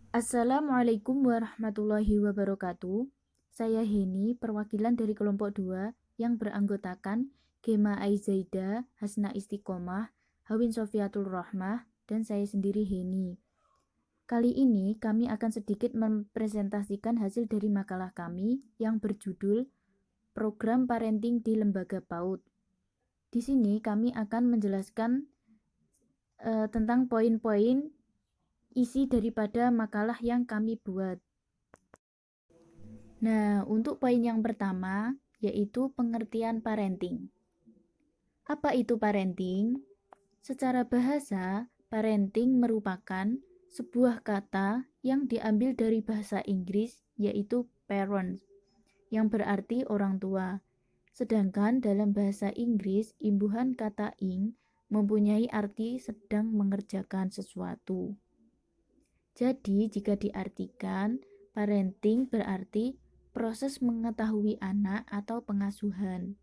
Assalamualaikum warahmatullahi wabarakatuh. Saya Heni, perwakilan dari kelompok 2 yang beranggotakan Gema Aizaida, Hasna Istiqomah, Hawin Sofiatul Rahmah, dan saya sendiri Heni. Kali ini kami akan sedikit mempresentasikan hasil dari makalah kami yang berjudul Program Parenting di Lembaga PAUD. Di sini kami akan menjelaskan tentang poin-poin isi daripada makalah yang kami buat. Nah, untuk poin yang pertama, yaitu pengertian parenting. Apa itu parenting? Secara bahasa, parenting merupakan sebuah kata yang diambil dari bahasa Inggris, yaitu parents, yang berarti orang tua. Sedangkan dalam bahasa Inggris, imbuhan kata ing mempunyai arti sedang mengerjakan sesuatu. Jadi, jika diartikan, parenting berarti proses mengetahui anak atau pengasuhan.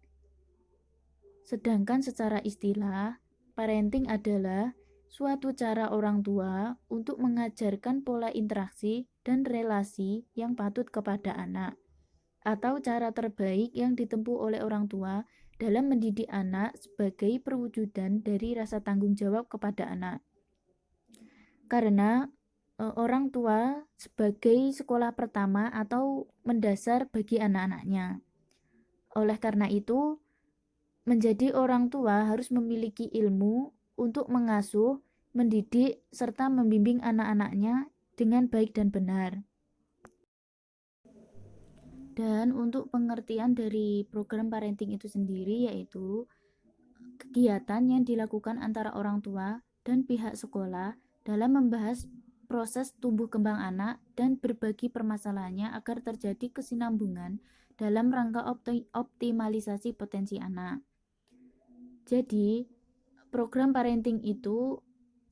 Sedangkan secara istilah, parenting adalah suatu cara orang tua untuk mengajarkan pola interaksi dan relasi yang patut kepada anak, atau cara terbaik yang ditempuh oleh orang tua dalam mendidik anak sebagai perwujudan dari rasa tanggung jawab kepada anak. Karena orang tua sebagai sekolah pertama atau mendasar bagi anak-anaknya. Oleh karena itu, menjadi orang tua harus memiliki ilmu untuk mengasuh, mendidik, serta membimbing anak-anaknya dengan baik dan benar. Dan untuk pengertian dari program parenting itu sendiri yaitu kegiatan yang dilakukan antara orang tua dan pihak sekolah dalam membahas proses tumbuh kembang anak dan berbagi permasalahannya agar terjadi kesinambungan dalam rangka optimalisasi potensi anak. Jadi, program parenting itu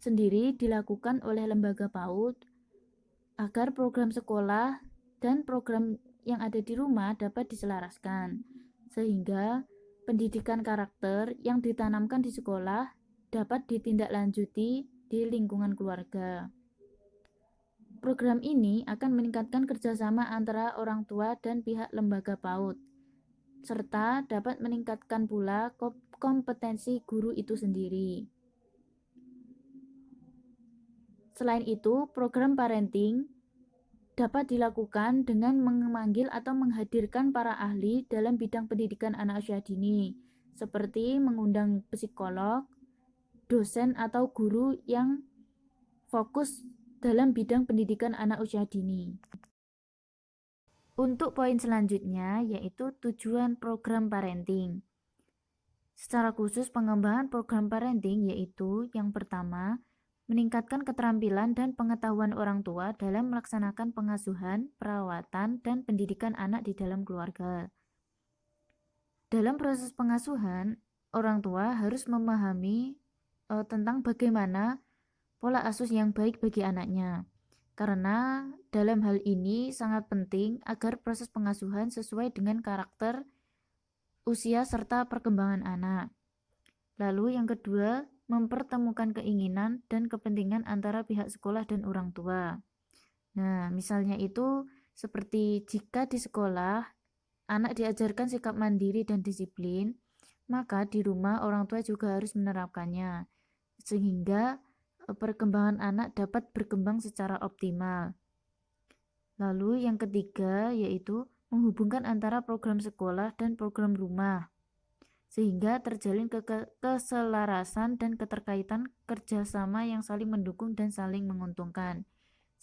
sendiri dilakukan oleh lembaga PAUD agar program sekolah dan program yang ada di rumah dapat diselaraskan, sehingga pendidikan karakter yang ditanamkan di sekolah dapat ditindaklanjuti di lingkungan keluarga. Program ini akan meningkatkan kerjasama antara orang tua dan pihak lembaga PAUD, serta dapat meningkatkan pula kompetensi guru itu sendiri. Selain itu, program parenting dapat dilakukan dengan memanggil atau menghadirkan para ahli dalam bidang pendidikan anak usia dini, seperti mengundang psikolog, dosen atau guru yang fokus dalam bidang pendidikan anak usia dini. Untuk poin selanjutnya yaitu tujuan program parenting. Secara khusus pengembangan program parenting yaitu yang pertama, meningkatkan keterampilan dan pengetahuan orang tua dalam melaksanakan pengasuhan, perawatan, dan pendidikan anak di dalam keluarga. Dalam proses pengasuhan, orang tua harus memahami tentang bagaimana pola asuh yang baik bagi anaknya. Karena dalam hal ini sangat penting agar proses pengasuhan sesuai dengan karakter, usia, serta perkembangan anak. Lalu yang kedua, mempertemukan keinginan dan kepentingan antara pihak sekolah dan orang tua. Nah, misalnya itu seperti jika di sekolah anak diajarkan sikap mandiri dan disiplin, maka di rumah orang tua juga harus menerapkannya, sehingga perkembangan anak dapat berkembang secara optimal. Lalu yang ketiga yaitu menghubungkan antara program sekolah dan program rumah, sehingga terjalin keselarasan dan keterkaitan kerjasama yang saling mendukung dan saling menguntungkan,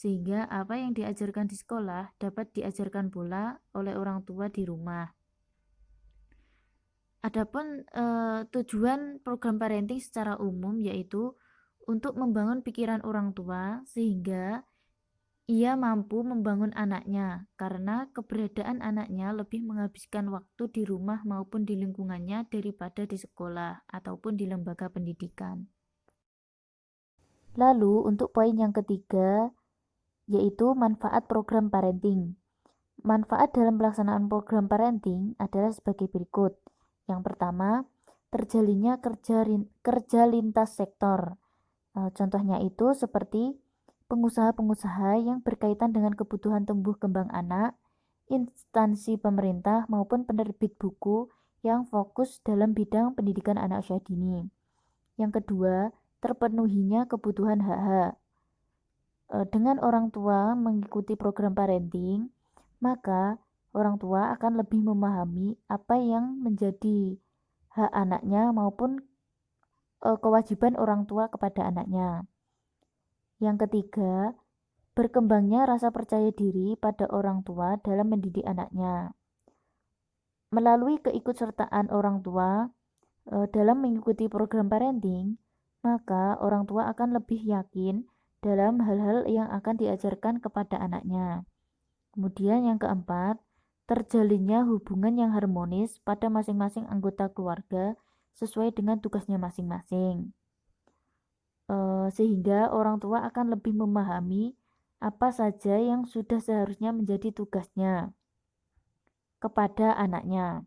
sehingga apa yang diajarkan di sekolah dapat diajarkan pula oleh orang tua di rumah. Adapun tujuan program parenting secara umum yaitu untuk membangun pikiran orang tua sehingga ia mampu membangun anaknya karena keberadaan anaknya lebih menghabiskan waktu di rumah maupun di lingkungannya daripada di sekolah ataupun di lembaga pendidikan. Lalu untuk poin yang ketiga yaitu manfaat program parenting. Manfaat dalam pelaksanaan program parenting adalah sebagai berikut. Yang pertama, terjalinnya kerja lintas sektor. Contohnya itu seperti pengusaha-pengusaha yang berkaitan dengan kebutuhan tumbuh kembang anak, instansi pemerintah maupun penerbit buku yang fokus dalam bidang pendidikan anak usia dini. Yang kedua, terpenuhinya kebutuhan hak-hak. Dengan orang tua mengikuti program parenting, maka orang tua akan lebih memahami apa yang menjadi hak anaknya maupun kewajiban orang tua kepada anaknya. Yang ketiga, berkembangnya rasa percaya diri pada orang tua dalam mendidik anaknya. Melalui keikutsertaan orang tua dalam mengikuti program parenting, maka orang tua akan lebih yakin dalam hal-hal yang akan diajarkan kepada anaknya. Kemudian yang keempat, terjalinnya hubungan yang harmonis pada masing-masing anggota keluarga sesuai dengan tugasnya masing-masing. Sehingga orang tua akan lebih memahami apa saja yang sudah seharusnya menjadi tugasnya kepada anaknya.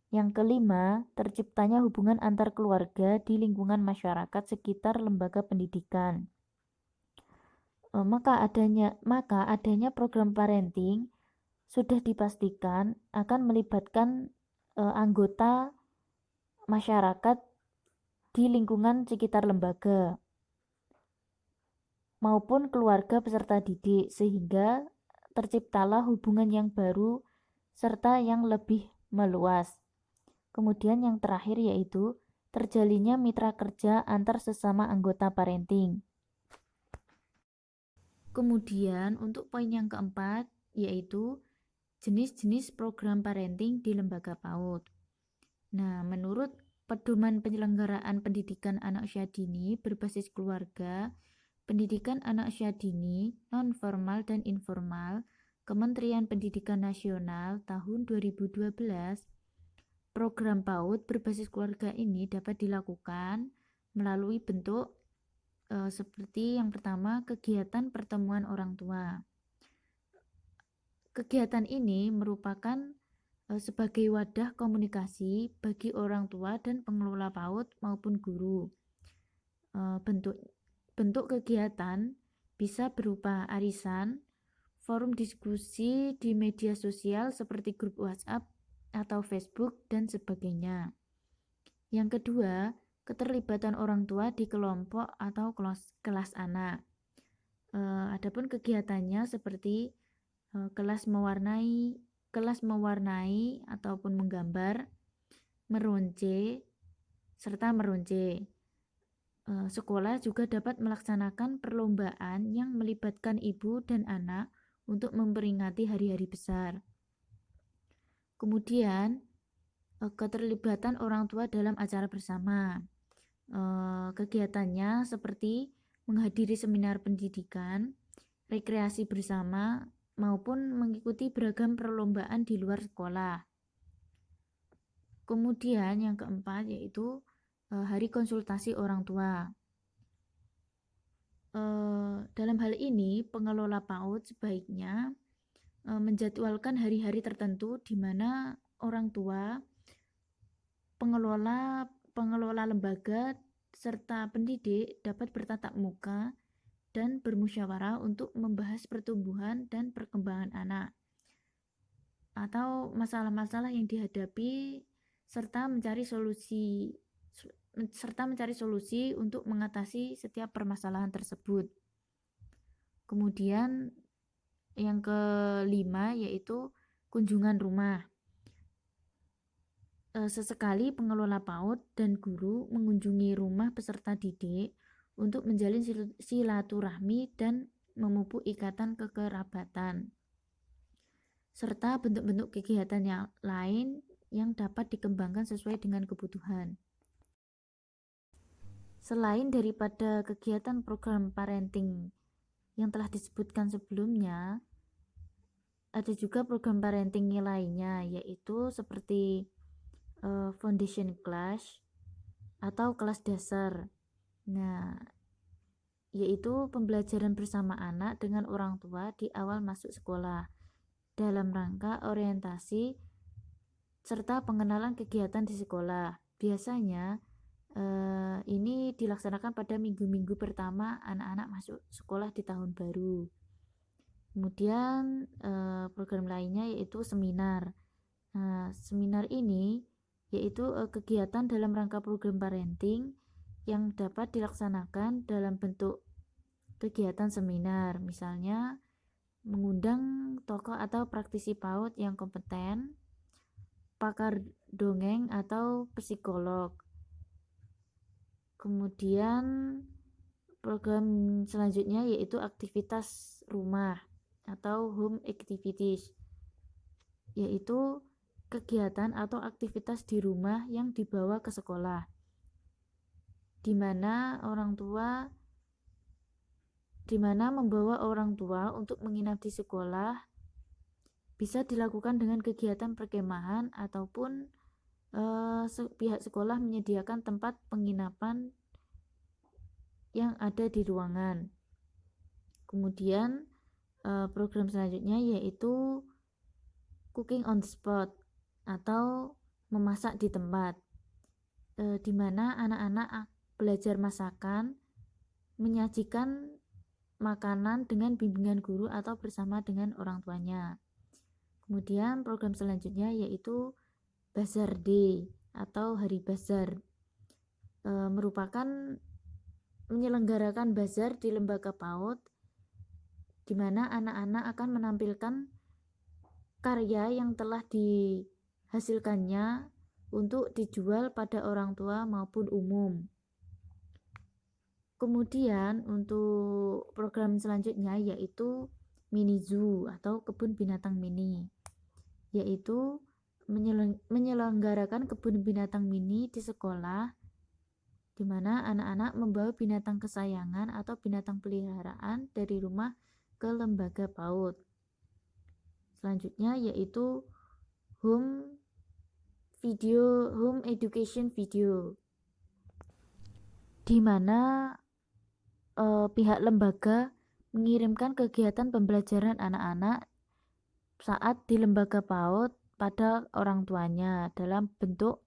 Yang kelima, terciptanya hubungan antar keluarga di lingkungan masyarakat sekitar lembaga pendidikan. Maka adanya program parenting sudah dipastikan akan melibatkan anggota masyarakat di lingkungan sekitar lembaga maupun keluarga peserta didik, sehingga terciptalah hubungan yang baru serta yang lebih meluas. Kemudian yang terakhir yaitu terjalinnya mitra kerja antar sesama anggota parenting. Kemudian untuk poin yang keempat yaitu jenis-jenis program parenting di lembaga PAUD. Nah, menurut Pedoman Penyelenggaraan Pendidikan Anak Usia Dini berbasis keluarga, pendidikan anak usia dini, non-formal dan informal, Kementerian Pendidikan Nasional tahun 2012, program PAUD berbasis keluarga ini dapat dilakukan melalui bentuk seperti yang pertama, kegiatan pertemuan orang tua. Kegiatan ini merupakan sebagai wadah komunikasi bagi orang tua dan pengelola PAUD maupun guru. Bentuk kegiatan bisa berupa arisan, forum diskusi di media sosial seperti grup WhatsApp atau Facebook dan sebagainya. Yang kedua, keterlibatan orang tua di kelompok atau kelas anak. Adapun kegiatannya seperti kelas mewarnai ataupun menggambar, meronce, serta meronce. Sekolah juga dapat melaksanakan perlombaan yang melibatkan ibu dan anak untuk memperingati hari-hari besar. Kemudian, keterlibatan orang tua dalam acara bersama. Kegiatannya seperti menghadiri seminar pendidikan, rekreasi bersama, maupun mengikuti beragam perlombaan di luar sekolah. Kemudian yang keempat yaitu hari konsultasi orang tua. Dalam hal ini, pengelola PAUD sebaiknya menjadwalkan hari-hari tertentu di mana orang tua, pengelola lembaga, serta pendidik dapat bertatap muka dan bermusyawarah untuk membahas pertumbuhan dan perkembangan anak atau masalah-masalah yang dihadapi serta mencari solusi untuk mengatasi setiap permasalahan tersebut. Kemudian yang kelima yaitu kunjungan rumah. Sesekali pengelola PAUD dan guru mengunjungi rumah peserta didik untuk menjalin silaturahmi dan memupuk ikatan kekerabatan, serta bentuk-bentuk kegiatan yang lain yang dapat dikembangkan sesuai dengan kebutuhan. Selain daripada kegiatan program parenting yang telah disebutkan sebelumnya, ada juga program parenting lainnya, yaitu seperti foundation class atau kelas dasar. Nah, yaitu pembelajaran bersama anak dengan orang tua di awal masuk sekolah dalam rangka orientasi serta pengenalan kegiatan di sekolah. Biasanya Ini dilaksanakan pada minggu-minggu pertama anak-anak masuk sekolah di tahun baru. Kemudian program lainnya yaitu seminar. Nah, seminar ini yaitu kegiatan dalam rangka program parenting yang dapat dilaksanakan dalam bentuk kegiatan seminar, misalnya mengundang tokoh atau praktisi PAUD yang kompeten, pakar dongeng atau psikolog. Kemudian program selanjutnya yaitu aktivitas rumah atau home activities, yaitu kegiatan atau aktivitas di rumah yang dibawa ke sekolah, di mana membawa orang tua untuk menginap di sekolah bisa dilakukan dengan kegiatan perkemahan ataupun pihak sekolah menyediakan tempat penginapan yang ada di ruangan. Kemudian program selanjutnya yaitu cooking on the spot atau memasak di tempat, di mana anak-anak belajar masakan, menyajikan makanan dengan bimbingan guru atau bersama dengan orang tuanya. Kemudian program selanjutnya yaitu Bazar Day atau Hari Bazar, merupakan menyelenggarakan bazar di lembaga PAUD, di mana anak-anak akan menampilkan karya yang telah dihasilkannya untuk dijual pada orang tua maupun umum. Kemudian untuk program selanjutnya yaitu mini zoo atau kebun binatang mini, yaitu menyelenggarakan kebun binatang mini di sekolah, di mana anak-anak membawa binatang kesayangan atau binatang peliharaan dari rumah ke lembaga PAUD. Selanjutnya yaitu home education video, di mana pihak lembaga mengirimkan kegiatan pembelajaran anak-anak saat di lembaga PAUD pada orang tuanya dalam bentuk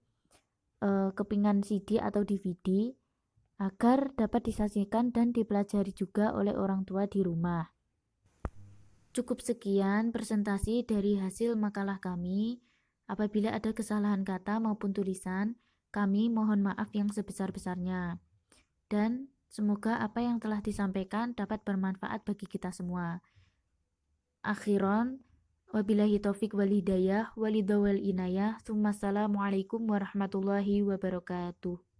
kepingan CD atau DVD agar dapat disaksikan dan dipelajari juga oleh orang tua di rumah. Cukup sekian presentasi dari hasil makalah kami. Apabila ada kesalahan kata maupun tulisan, kami mohon maaf yang sebesar-besarnya. Dan semoga apa yang telah disampaikan dapat bermanfaat bagi kita semua. Akhiron, wabillahi taufik wal hidayah, walidawal inayah, Assalamualaikum warahmatullahi wabarakatuh.